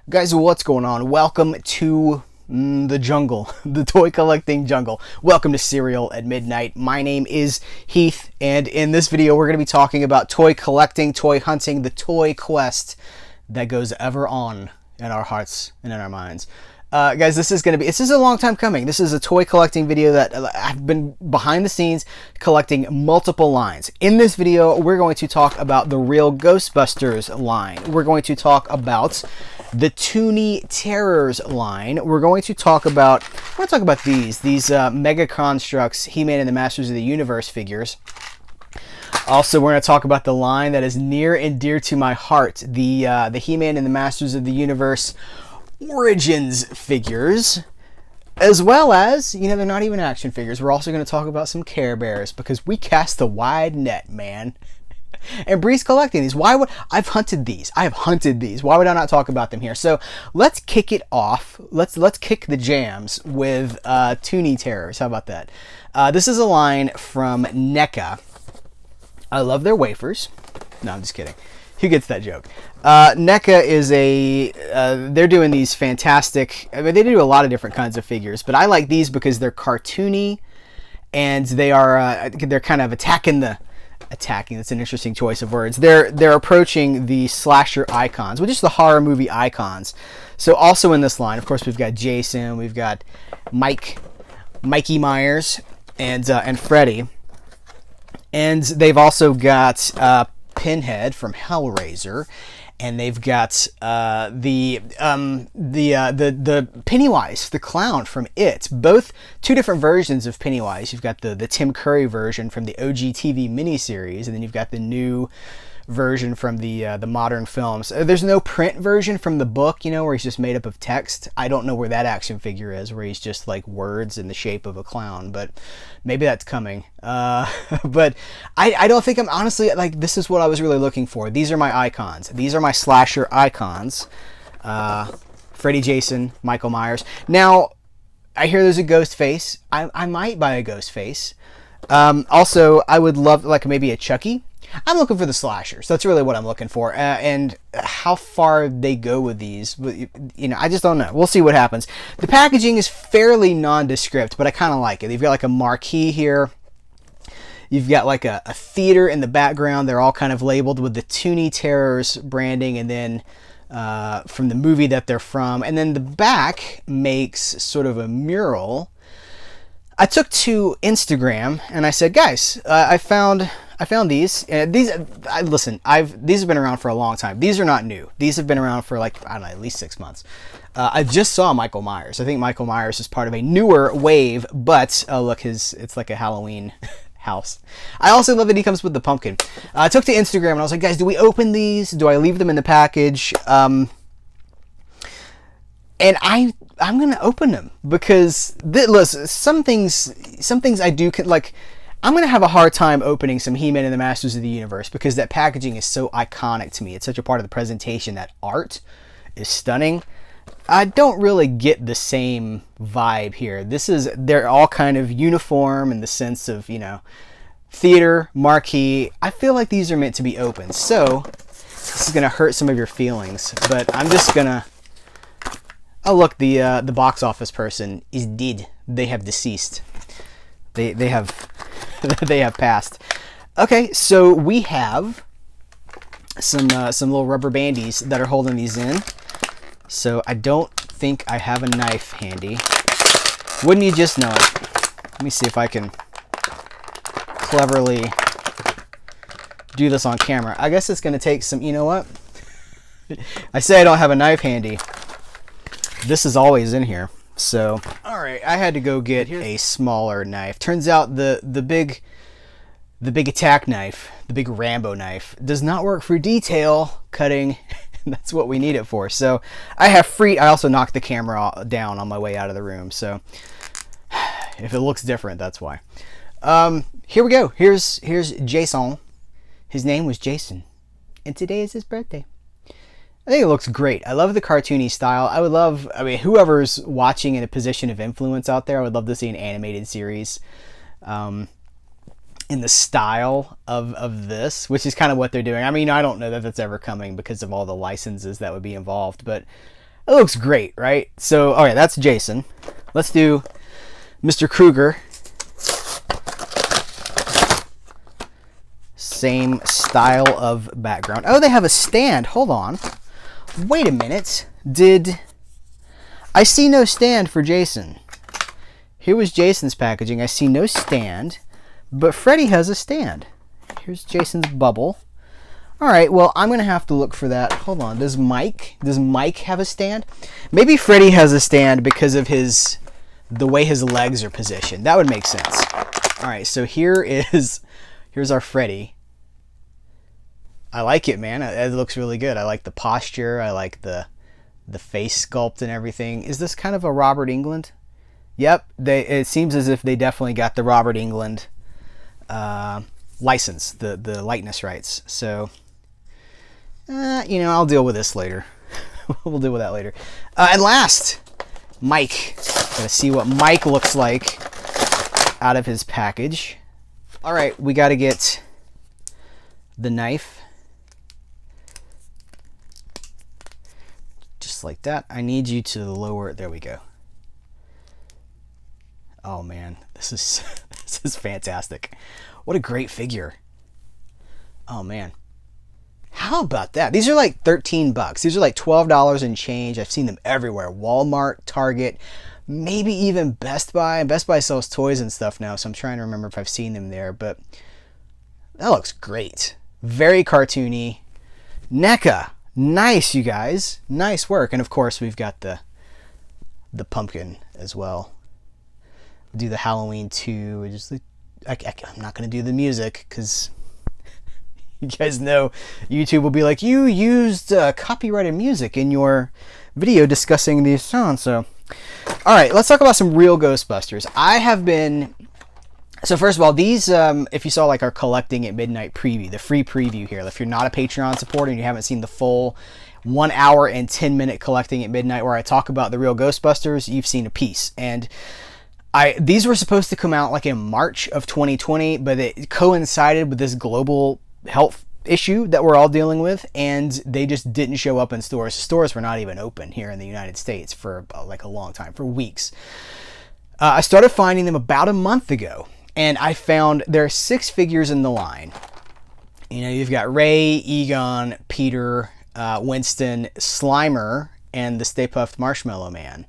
Guys, what's going on? Welcome to the jungle, the toy collecting jungle. Welcome to Cereal at Midnight. My name is Heath, and in this video we're going to be talking about toy collecting, toy hunting, the toy quest that goes ever on in our hearts and in our minds. Guys, this is a long time coming. This is a toy collecting video that I've been behind the scenes collecting multiple lines. In this video, we're going to talk about the Real Ghostbusters line. We're going to talk about the Toony Terrors line. We're going to talk about these Mega Construx He-Man and the Masters of the Universe figures. Also, we're going to talk about the line that is near and dear to my heart, the He-Man and the Masters of the Universe Origins figures, as well as, they're not even action figures. We're also going to talk about some Care Bears because we cast a wide net, man. And Bree's collecting these. I've hunted these? Why would I not talk about them here? So let's kick it off. Let's kick the jams with Toony Terrors. How about that? This is a line from NECA. I love their wafers. No, I'm just kidding. Who gets that joke? NECA is they're doing these fantastic, they do a lot of different kinds of figures, but I like these because they're cartoony and they're kind of attacking, that's an interesting choice of words. They're approaching the slasher icons, which is the horror movie icons. So also in this line, of course, we've got Jason, we've got Mikey Myers, and Freddy. And they've also got Pinhead from Hellraiser, and they've got the Pennywise, the clown from It. Both two different versions of Pennywise. You've got the Tim Curry version from the OG TV miniseries, and then you've got the new version from the modern films. There's no print version from the book, where he's just made up of text. I don't know where that action figure is, where he's just like words in the shape of a clown, but maybe that's coming. But I don't think I'm honestly, this is what I was really looking for. These are my icons. These are my slasher icons. Freddy, Jason, Michael Myers. Now, I hear there's a ghost face. I might buy a ghost face. Also, I would love maybe a Chucky. I'm looking for the slashers. That's really what I'm looking for. And how far they go with these, I just don't know. We'll see what happens. The packaging is fairly nondescript, but I kind of like it. You've got a marquee here. You've got a theater in the background. They're all kind of labeled with the Toony Terrors branding, and then from the movie that they're from. And then the back makes sort of a mural. I took to Instagram and I said, guys, I found these. These have been around for a long time. These are not new. These have been around for at least 6 months. I just saw Michael Myers. I think Michael Myers is part of a newer wave, but look, it's like a Halloween house. I also love that he comes with the pumpkin. I took to Instagram and I was like, guys, do we open these? Do I leave them in the package? And I'm gonna open them because listen, some things I do I'm going to have a hard time opening some He-Man and the Masters of the Universe because that packaging is so iconic to me. It's such a part of the presentation. That art is stunning. I don't really get the same vibe here. They're all kind of uniform in the sense of, theater, marquee. I feel like these are meant to be open. So this is going to hurt some of your feelings, but I'm just going to... Oh, look, the box office person is dead. They have deceased. They have... they have passed. Okay, so we have some little rubber bandies that are holding these in. So I don't think I have a knife handy. Wouldn't you just know it? Let me see if I can cleverly do this on camera. I guess it's going to take some, you know what? I say I don't have a knife handy. This is always in here. So, alright, I had to go get a smaller knife. Turns out the big attack knife, the big Rambo knife, does not work for detail cutting. That's what we need it for. So, I also knocked the camera down on my way out of the room. So, if it looks different, that's why. Here we go. Here's Jason. His name was Jason. And today is his birthday. I think it looks great. I love the cartoony style. Whoever's watching in a position of influence out there, I would love to see an animated series in the style of this, which is kind of what they're doing. I don't know that that's ever coming because of all the licenses that would be involved, but It looks great, right? So, all right, that's Jason. Let's do Mr. Krueger. Same style of background. Oh, they have a stand. Hold on. Wait a minute. I see no stand for Jason. Here was Jason's packaging. I see no stand, but Freddy has a stand. Here's Jason's bubble. All right, well, I'm going to have to look for that. Hold on. Does Mike have a stand? Maybe Freddy has a stand because of the way his legs are positioned. That would make sense. All right, so here's our Freddy. I like it, man. It looks really good. I like the posture. I like the face sculpt and everything. Is this kind of a Robert Englund? Yep. It seems as if they definitely got the Robert Englund license, the likeness rights. So, I'll deal with this later. We'll deal with that later. And last, Mike. Gotta see what Mike looks like out of his package. All right, we got to get the knife. Just like that. I need you to lower it. There we go. Oh man, this is fantastic. What a great figure. Oh man. How about that? These are like 13 bucks. These are like $12 and change. I've seen them everywhere. Walmart, Target, maybe even Best Buy. And Best Buy sells toys and stuff now, so I'm trying to remember if I've seen them there, but that looks great. Very cartoony. NECA. Nice, you guys. Nice work. And of course, we've got the pumpkin as well. Do the Halloween 2. I'm not going to do the music because you guys know YouTube will be like, you used copyrighted music in your video discussing these songs. So, all right, let's talk about some real Ghostbusters. So first of all, these, if you saw like our Collecting at Midnight preview, the free preview here, if you're not a Patreon supporter and you haven't seen the full 1 hour and 10-minute Collecting at Midnight where I talk about the real Ghostbusters, you've seen a piece. And these were supposed to come out like in March of 2020, but it coincided with this global health issue that we're all dealing with, and they just didn't show up in stores. Stores were not even open here in the United States for like a long time, for weeks. I started finding them about a month ago, and I found there are 6 figures in the line. You've got Ray, Egon, Peter, Winston, Slimer, and the Stay Puft Marshmallow Man.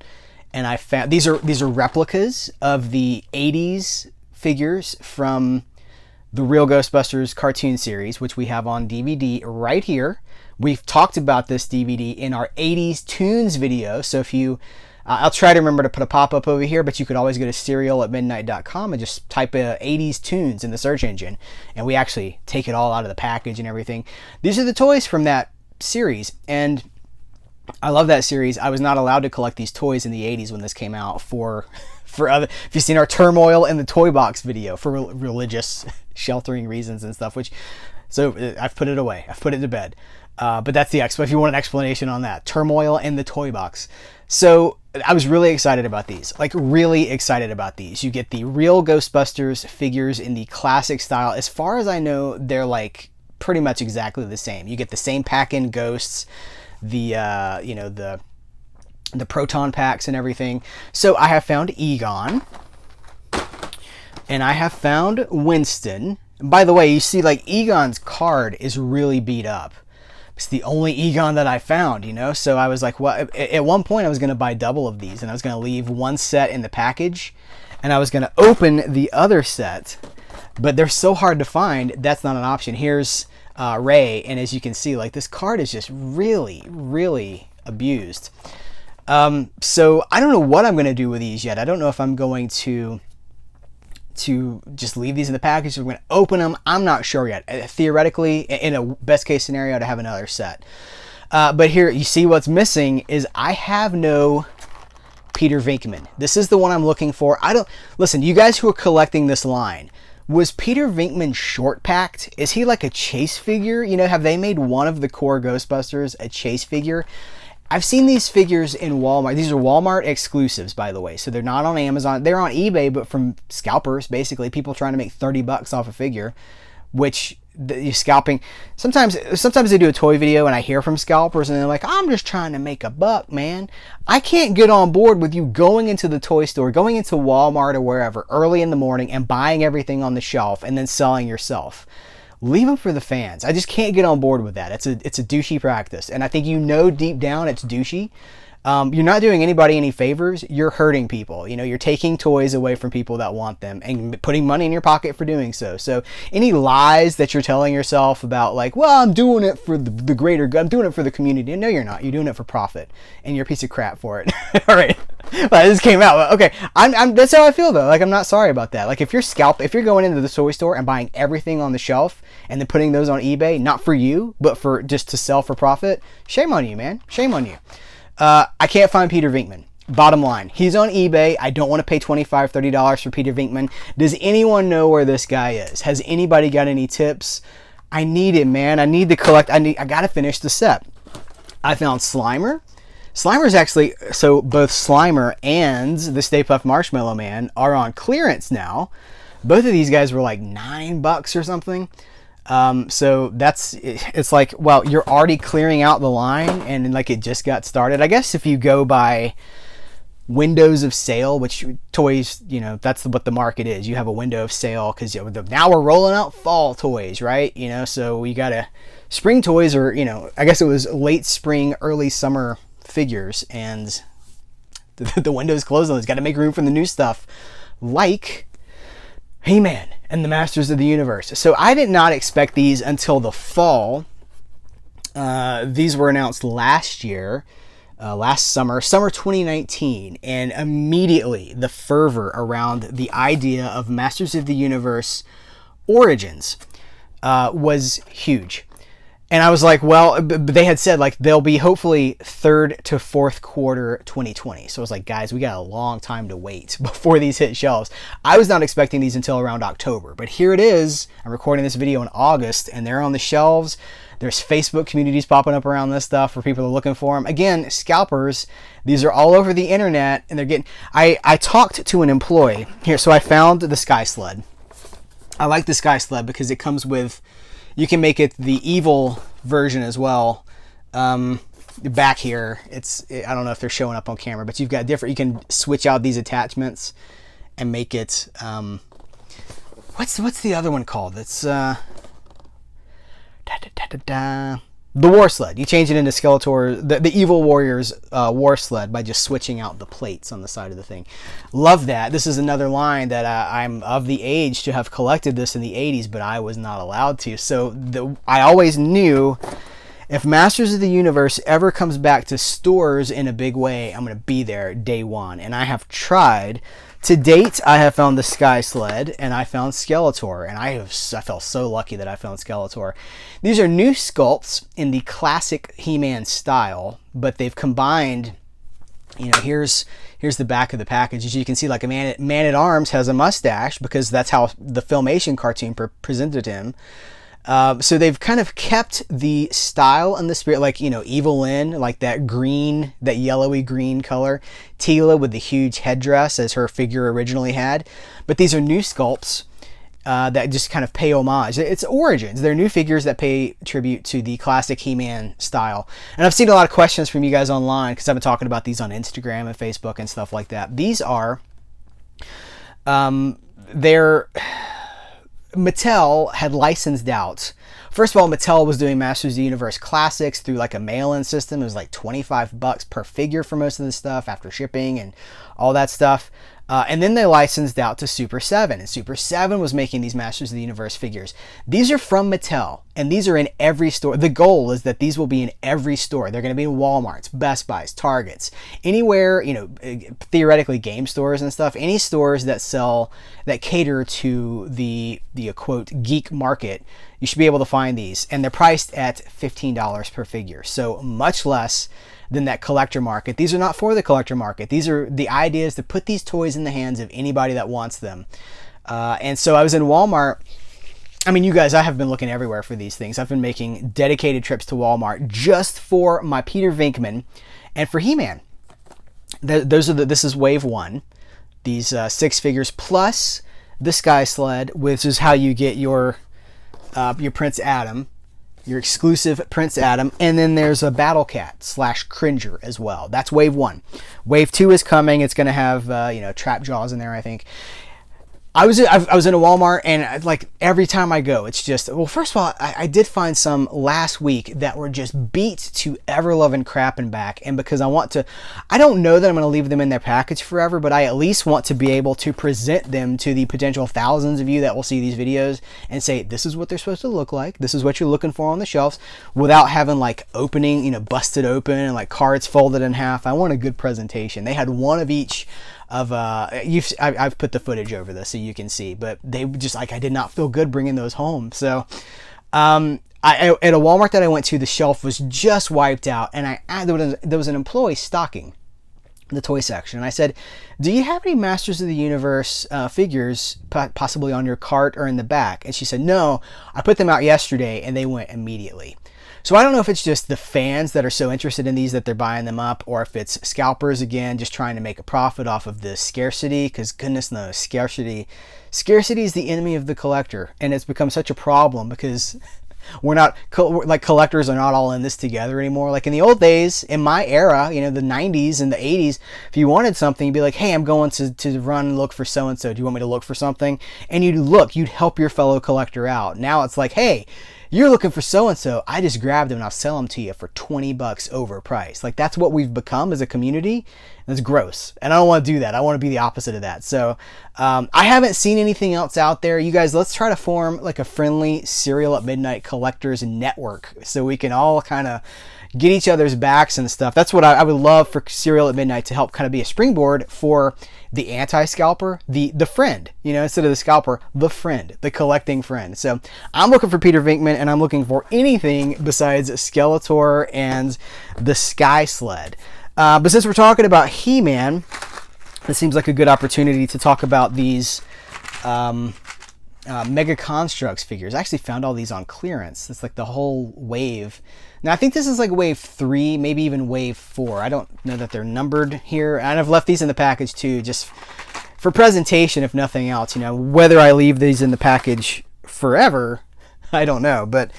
And I found these are replicas of the 80s figures from the Real Ghostbusters cartoon series, which we have on DVD right here. We've talked about this DVD in our 80s Toons video. So if you, I'll try to remember to put a pop-up over here, but you could always go to serialatmidnight.com and just type 80s Toons in the search engine. And we actually take it all out of the package and everything. These are the toys from that series. And I love that series. I was not allowed to collect these toys in the 80s when this came out for other, if you've seen our Turmoil in the Toy Box video, for religious sheltering reasons and stuff, so I've put it away. I've put it to bed. But that's the if you want an explanation on that, Turmoil in the Toy Box. So I was really excited about these, like really excited about these. You get the Real Ghostbusters figures in the classic style. As far as I know, they're like pretty much exactly the same. You get the same pack-in ghosts, the proton packs and everything. So I have found Egon, and I have found Winston. By the way, you see like Egon's card is really beat up. It's the only Egon that I found, so I was like, well, at one point I was going to buy double of these, and I was going to leave one set in the package, and I was going to open the other set, but they're so hard to find, that's not an option. Here's Ray, and as you can see, like, this card is just really, really abused. So I don't know what I'm going to do with these yet. I don't know if I'm going to just leave these in the package, we're going to open them. I'm not sure yet. Theoretically, in a best case scenario, I'd have another set. But here, you see what's missing is I have no Peter Venkman. This is the one I'm looking for. Listen, you guys who are collecting this line, was Peter Venkman short packed? Is he like a chase figure? Have they made one of the core Ghostbusters a chase figure? I've seen these figures in Walmart. These are Walmart exclusives, by the way. So they're not on Amazon. They're on eBay, but from scalpers, basically. People trying to make 30 bucks off a figure, which you scalping. Sometimes they do a toy video and I hear from scalpers and they're like, I'm just trying to make a buck, man. I can't get on board with you going into the toy store, going into Walmart or wherever early in the morning and buying everything on the shelf and then selling yourself. Leave them for the fans. I just can't get on board with that. It's a douchey practice, and I think deep down it's douchey. You're not doing anybody any favors. You're hurting people. You're taking toys away from people that want them and putting money in your pocket for doing so. So any lies that you're telling yourself about, like, well, I'm doing it for the greater good, I'm doing it for the community. No, you're not. You're doing it for profit, and you're a piece of crap for it. All right. Well, this came out. Okay. That's how I feel though. Like, I'm not sorry about that. Like, if you're going into the toy store and buying everything on the shelf and then putting those on eBay, not for you, but for just to sell for profit, shame on you, man. Shame on you. I can't find Peter Venkman. Bottom line, he's on eBay. I don't want to pay $25, $30 for Peter Venkman. Does anyone know where this guy is? Has anybody got any tips? I need it, man. I need to collect. I got to finish the set. I found Slimer. Slimer's actually, so both Slimer and the Stay Puft Marshmallow Man are on clearance now. Both of these guys were like $9 or something. So it's like, well, you're already clearing out the line and like it just got started. I guess if you go by windows of sale, which toys, that's what the market is. You have a window of sale because now we're rolling out fall toys, right? So you gotta, spring toys or, I guess it was late spring, early summer figures, and the window's closed on this. Got to make room for the new stuff, like He-Man and the Masters of the Universe. So I did not expect these until the fall. These were announced last year, last summer 2019, and immediately the fervor around the idea of Masters of the Universe Origins was huge. And I was like, well, they had said like they'll be hopefully third to fourth quarter 2020. So I was like, guys, we got a long time to wait before these hit shelves. I was not expecting these until around October, but here it is. I'm recording this video in August and they're on the shelves. There's Facebook communities popping up around this stuff where people are looking for them. Again, scalpers, these are all over the internet and they're getting, I talked to an employee here. So I found the Sky Sled. I like the Sky Sled because it comes with, you can make it the evil version as well. Back here, I don't know if they're showing up on camera, but you've got different, you can switch out these attachments and make it, what's the other one called? It's, the War Sled. You change it into Skeletor, the Evil Warrior's War Sled by just switching out the plates on the side of the thing. Love that. This is another line that I'm of the age to have collected this in the 80s, but I was not allowed to. So I always knew if Masters of the Universe ever comes back to stores in a big way, I'm going to be there day one. And I have tried. To date, I have found the Sky Sled and I found Skeletor, and I felt so lucky that I found Skeletor. These are new sculpts in the classic He-Man style, but they've combined, here's the back of the package. As you can see, like a Man-at-Arms has a mustache because that's how the Filmation cartoon presented him. So they've kind of kept the style and the spirit, like, Evil Lynn, like that green, that yellowy green color. Teela with the huge headdress as her figure originally had. But these are new sculpts that just kind of pay homage. It's origins. They're new figures that pay tribute to the classic He-Man style. And I've seen a lot of questions from you guys online because I've been talking about these on Instagram and Facebook and stuff like that. These are, Mattel had licensed out. First of all, Mattel was doing Masters of the Universe Classics through like a mail-in system. It was like $25 per figure for most of the stuff after shipping and all that stuff. And then they licensed out to Super 7, and Super 7 was making these Masters of the Universe figures. These are from Mattel, and these are in every store. The goal is that these will be in every store. They're going to be in Walmart's, Best Buys, Targets, anywhere, theoretically game stores and stuff, any stores that cater to the quote geek market. You should be able to find these, and they're priced at $15 per figure, so much less than that collector market. These are not for the collector market. The idea is to put these toys in the hands of anybody that wants them. And so I was in Walmart. I mean, you guys, I have been looking everywhere for these things. I've been making dedicated trips to Walmart just for my Peter Venkman and for He-Man. This is wave one. These 6 figures plus the Sky Sled, which is how you get your your Prince Adam, your exclusive Prince Adam, and then there's a Battle Cat / Cringer as well. That's wave 1. Wave 2 is coming. It's going to have, trap jaws in there, I think. I was in a Walmart, and like every time I go, it's just, well, first of all, I did find some last week that were just beat to ever-loving crap and back. And because I don't know that I'm going to leave them in their package forever, but I at least want to be able to present them to the potential thousands of you that will see these videos and say, this is what they're supposed to look like. This is what you're looking for on the shelves, without having like opening, busted open and like cards folded in half. I want a good presentation. They had one of each of I've put the footage over this so you can see, but they just like, I did not feel good bringing those home. So at a Walmart that I went to, the shelf was just wiped out, and there was an employee stocking the toy section, and I said, do you have any Masters of the Universe figures possibly on your cart or in the back? And she said, no, I put them out yesterday and they went immediately. So I don't know if it's just the fans that are so interested in these that they're buying them up, or if it's scalpers again, just trying to make a profit off of the scarcity, because goodness knows, scarcity is the enemy of the collector, and it's become such a problem because collectors are not all in this together anymore. Like in the old days, in my era, the 90s and the 80s, if you wanted something, you'd be like, hey, I'm going to run and look for so-and-so. Do you want me to look for something? And you'd help your fellow collector out. Now it's like, hey, you're looking for so-and-so, I just grabbed them and I'll sell them to you for $20 overpriced. Like, that's what we've become as a community. That's gross. And I don't want to do that. I want to be the opposite of that. So I haven't seen anything else out there. You guys, let's try to form like a friendly Serial at Midnight collectors network so we can all kind of get each other's backs and stuff. That's what I would love for Serial at Midnight, to help kind of be a springboard for the anti-scalper, the friend, instead of the scalper, the friend, the collecting friend. So I'm looking for Peter Venkman, and I'm looking for anything besides Skeletor and the Sky Sled. But since we're talking about He-Man, this seems like a good opportunity to talk about these Mega Construx figures. I actually found all these on clearance. It's like the whole wave. Now I think this is like wave 3, maybe even wave 4. I don't know that they're numbered here. And I've left these in the package too, just for presentation, if nothing else. Whether I leave these in the package forever, I don't know. But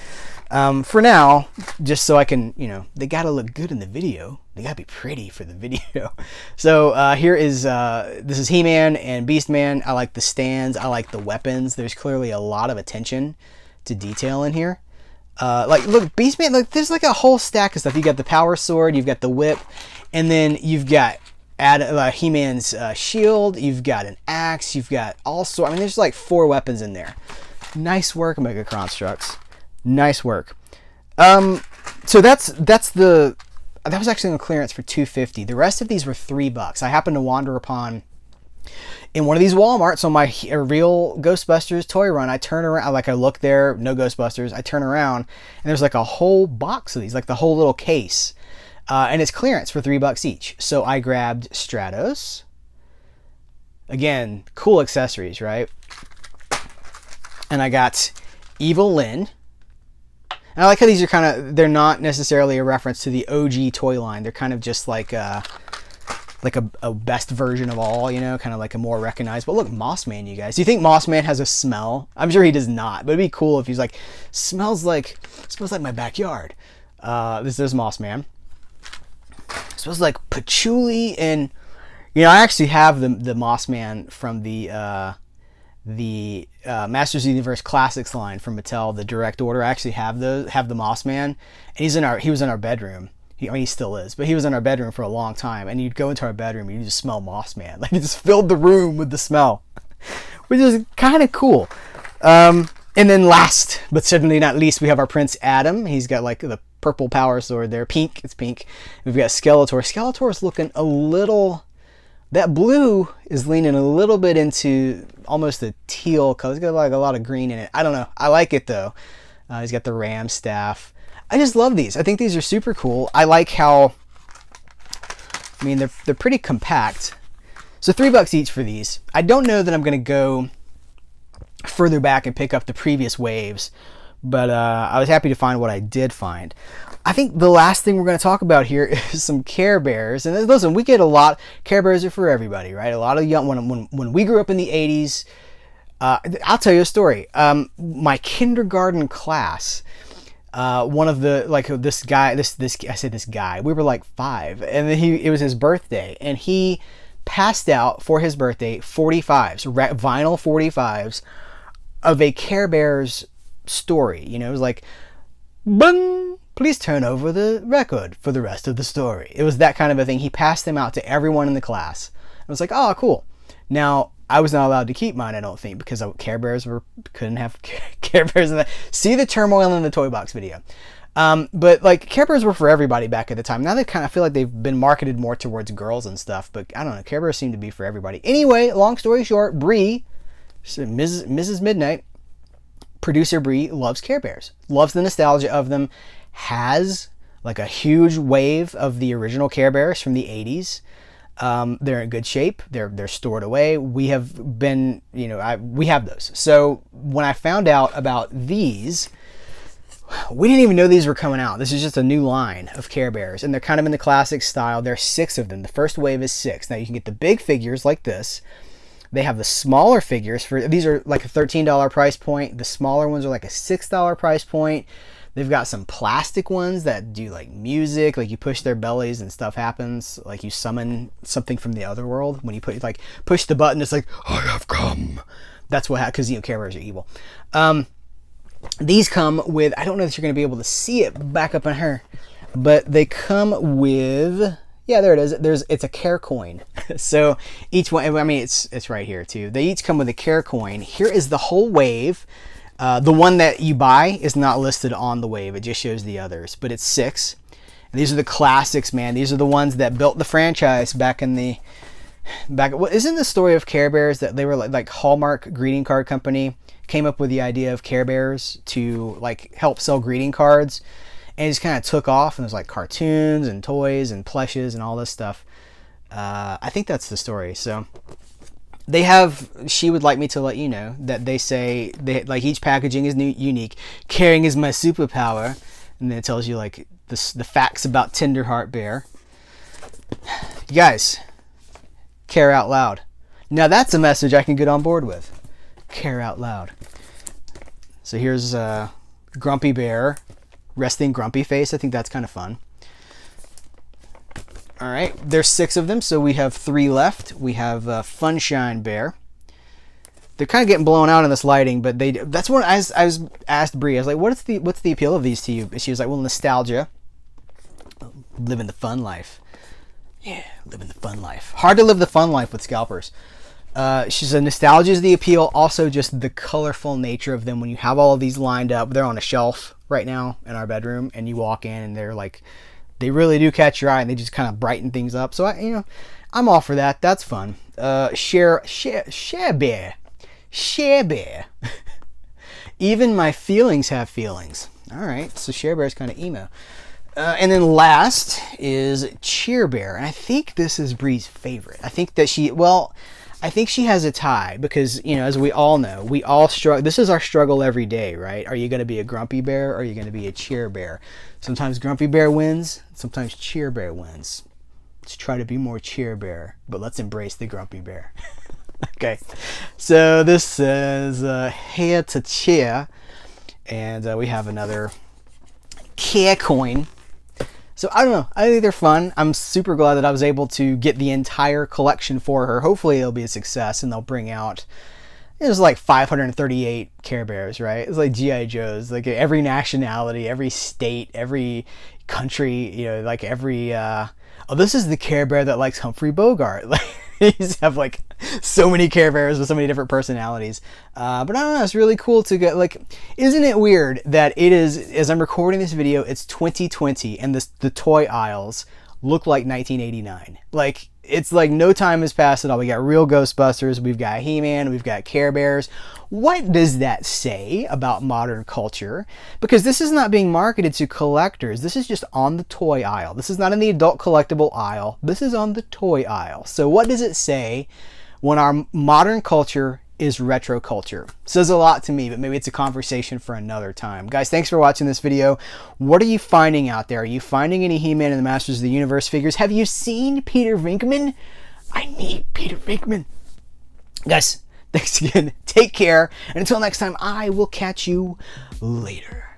for now, just so I can, they gotta look good in the video. They gotta be pretty for the video. So here is, this is He-Man and Beast-Man. I like the stands. I like the weapons. There's clearly a lot of attention to detail in here. Look, Beast-Man, look, there's like a whole stack of stuff. You got the power sword, you've got the whip, and then you've got He-Man's shield, you've got an axe, you've got all sorts. I mean, there's like 4 weapons in there. Nice work, Mega Construx. Nice work. So that was actually on clearance for $2.50. The rest of these were $3. I happened to wander upon in one of these Walmarts on my Real Ghostbusters toy run. I turn around, I look there, no Ghostbusters. I turn around and there's like a whole box of these, like the whole little case, and it's clearance for $3 each. So I grabbed Stratos. Again, cool accessories, right? And I got Evil Lynn. And I like how these are they're not necessarily a reference to the OG toy line. They're kind of just like a best version of all, kind of like a more recognized. But look, Mossman, you guys. Do you think Mossman has a smell? I'm sure he does not, but it'd be cool if he's like, smells like my backyard. This is Mossman. It smells like patchouli, and I actually have the Mossman from the Masters of the Universe Classics line from Mattel, the direct order. I actually have the Mossman, and he was in our bedroom. He still is, but he was in our bedroom for a long time. And you'd go into our bedroom and you just smell Mossman. Like, it just filled the room with the smell, which is kind of cool. And then last, but certainly not least, we have our Prince Adam. He's got like the purple power sword there. Pink, it's pink. We've got Skeletor. Skeletor's looking a little... That blue is leaning a little bit into almost a teal color. It's got like a lot of green in it. I don't know. I like it though. He's got the ram staff. I just love these. I think these are super cool. I like how, they're pretty compact. So $3 each for these. I don't know that I'm going to go further back and pick up the previous waves, but I was happy to find what I did find. I think the last thing we're going to talk about here is some Care Bears. And listen, we get a lot. Care Bears are for everybody, right? A lot of young, when we grew up in the 80s, I'll tell you a story. My kindergarten class, one of the, like, this guy, I said this guy, we were like 5, and then it was his birthday, and he passed out for his birthday 45s, vinyl 45s of a Care Bears story. You know, it was like, bung, please turn over the record for the rest of the story. It was that kind of a thing. He passed them out to everyone in the class. I was like, oh, cool. Now, I was not allowed to keep mine, I don't think, because Care Bears couldn't have Care Bears in that. See the turmoil in the toy box video. But like, Care Bears were for everybody back at the time. Now they kind of feel like they've been marketed more towards girls and stuff, but I don't know. Care Bears seem to be for everybody. Anyway, long story short, Bree, Mrs. Midnight, producer Bree, loves Care Bears, loves the nostalgia of them, has like a huge wave of the original Care Bears from the 80s. They're in good shape. They're stored away. We have been, you know, we have those. So when I found out about these, we didn't even know these were coming out. This is just a new line of Care Bears, and they're kind of in the classic style. There's 6 of them. The first wave is 6. Now you can get the big figures like this. They have the smaller figures these are like a $13 price point. The smaller ones are like a $6 price point. They've got some plastic ones that do like music, like you push their bellies and stuff happens, like you summon something from the other world. When you push the button, it's like, I have come. That's what happens, because, you know, Care Bears are evil. These come with, I don't know if you're going to be able to see it back up on her, but they come with, yeah, there it is. It's a Care coin. So each one, I mean, it's right here too. They each come with a Care coin. Here is the whole wave. The one that you buy is not listed on the wave. It just shows the others, but it's 6. And these are the classics, man. These are the ones that built the franchise back. What isn't the story of Care Bears that they were like Hallmark greeting card company came up with the idea of Care Bears to like help sell greeting cards, and it just kind of took off, and there's like cartoons and toys and plushes and all this stuff. I think that's the story. So she would like me to let you know that they say like each packaging is unique. Caring is my superpower, and then it tells you like the facts about Tenderheart Bear. You guys, care out loud. Now that's a message I can get on board with. Care out loud. So here's Grumpy Bear, resting grumpy face. I think that's kind of fun. All right, there's 6 of them, so we have 3 left. We have Funshine Bear. They're kind of getting blown out in this lighting, but that's what I was asked Brie. I was like, what's the appeal of these to you? And she was like, well, nostalgia. Living the fun life. Yeah, living the fun life. Hard to live the fun life with scalpers. She said nostalgia is the appeal. Also, just the colorful nature of them. When you have all of these lined up, they're on a shelf right now in our bedroom, and you walk in, and they're like, they really do catch your eye, and they just kind of brighten things up. So I'm all for that. That's fun. Share Bear. Share Bear. Even my feelings have feelings. All right, so Share Bear is kind of emo. And then last is Cheer Bear, and I think this is Bree's favorite. I think she has a tie because, you know, as we all know, we all struggle. This is our struggle every day, right? Are you going to be a Grumpy Bear or are you going to be a Cheer Bear? Sometimes Grumpy Bear wins, sometimes Cheer Bear wins. Let's try to be more Cheer Bear, but let's embrace the Grumpy Bear. Okay, so this says here to cheer, and we have another Care coin. So I don't know. I think they're fun. I'm super glad that I was able to get the entire collection for her. Hopefully it'll be a success and they'll bring out, there's like 538 Care Bears, right? It's like G.I. Joes, like every nationality, every state, every country, you know, like every, this is the Care Bear that likes Humphrey Bogart. Like, you just have like so many Care Bears with so many different personalities. But I don't know, it's really cool to get, like, isn't it weird that it is, as I'm recording this video, it's 2020 and the toy aisles look like 1989. Like, it's like no time has passed at all. We got Real Ghostbusters, we've got He-Man, we've got Care Bears. What does that say about modern culture? Because this is not being marketed to collectors. This is just on the toy aisle. This is not in the adult collectible aisle. This is on the toy aisle. So what does it say when our modern culture is retro culture? Says a lot to me, but maybe it's a conversation for another time. Guys, thanks for watching this video. What are you finding out there? Are you finding any He-Man and the Masters of the Universe figures? Have you seen Peter Venkman? I need Peter Venkman. Guys, Thanks again. Take care. And until next time, I will catch you later.